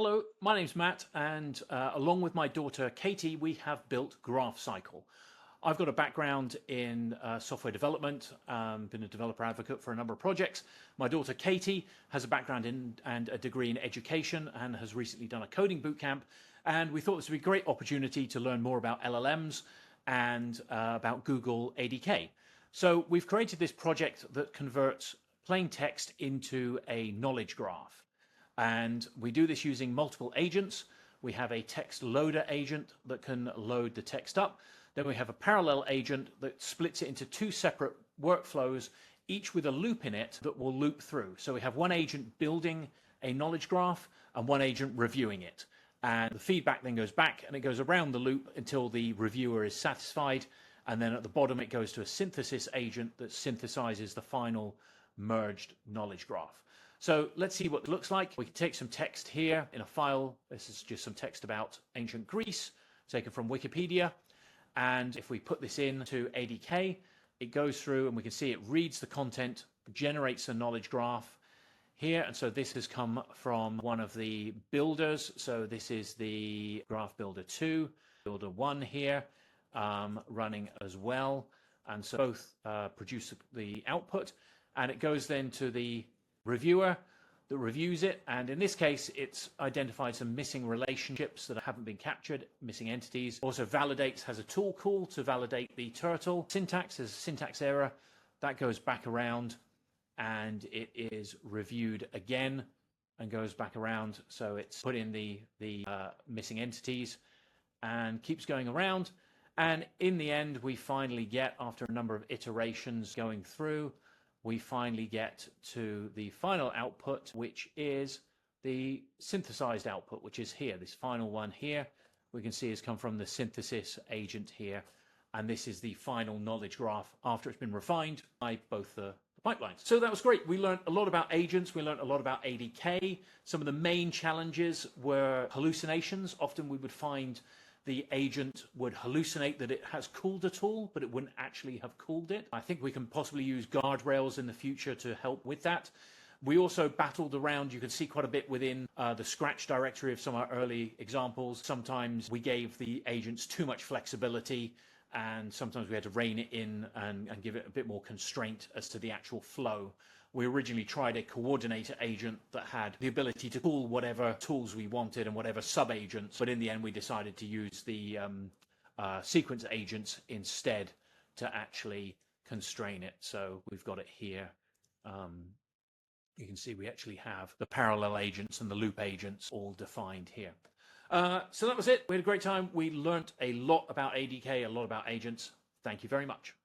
Hello, my name's Matt, and along with my daughter Katie, we have built GraphCycle. I've got a background in software development, been a developer advocate for a number of projects. My daughter Katie has a background in and a degree in education and has recently done a coding bootcamp. And we thought this would be a great opportunity to learn more about LLMs and about Google ADK. So we've created this project that converts plain text into a knowledge graph. And we do this using multiple agents. We have a text loader agent that can load the text up. Then we have a parallel agent that splits it into two separate workflows, each with a loop in it that will loop through. So we have one agent building a knowledge graph and one agent reviewing it. And the feedback then goes back and it goes around the loop until the reviewer is satisfied. And then at the bottom, it goes to a synthesis agent that synthesizes the final merged knowledge graph. So let's see what it looks like. We can take some text here in a file. This is just some text about ancient Greece, taken from Wikipedia. And if we put this into ADK, it goes through and we can see it reads the content, generates a knowledge graph here. And so this has come from one of the builders. So this is the Graph Builder 2, Builder 1 here, running as well. And so both produce the output. And it goes then to the reviewer that reviews it, and in this case it's identified some missing relationships that haven't been captured, missing entities. Also validates, has a tool call to validate the turtle syntax. There's a syntax error that goes back around and it is reviewed again and goes back around, so it's put in the missing entities and keeps going around. And in the end we finally get, after a number of iterations going through, we finally get to the final output, which is the synthesized output, which is here. This final one here, we can see has come from the synthesis agent here. And this is the final knowledge graph after it's been refined by both the pipelines. So that was great. We learned a lot about agents. We learned a lot about ADK. Some of the main challenges were hallucinations. Often we would find the agent would hallucinate that it has cooled a tool, but it wouldn't actually have cooled it. I think we can possibly use guardrails in the future to help with that. We also battled around, you can see quite a bit within the Scratch directory of some of our early examples. Sometimes we gave the agents too much flexibility, and sometimes we had to rein it in and give it a bit more constraint as to the actual flow. We originally tried a coordinator agent that had the ability to call whatever tools we wanted and whatever sub-agents, but in the end we decided to use the sequence agents instead to actually constrain it. So we've got it here. You can see we actually have the parallel agents and the loop agents all defined here. So that was it. We had a great time. We learned a lot about ADK, a lot about agents. Thank you very much.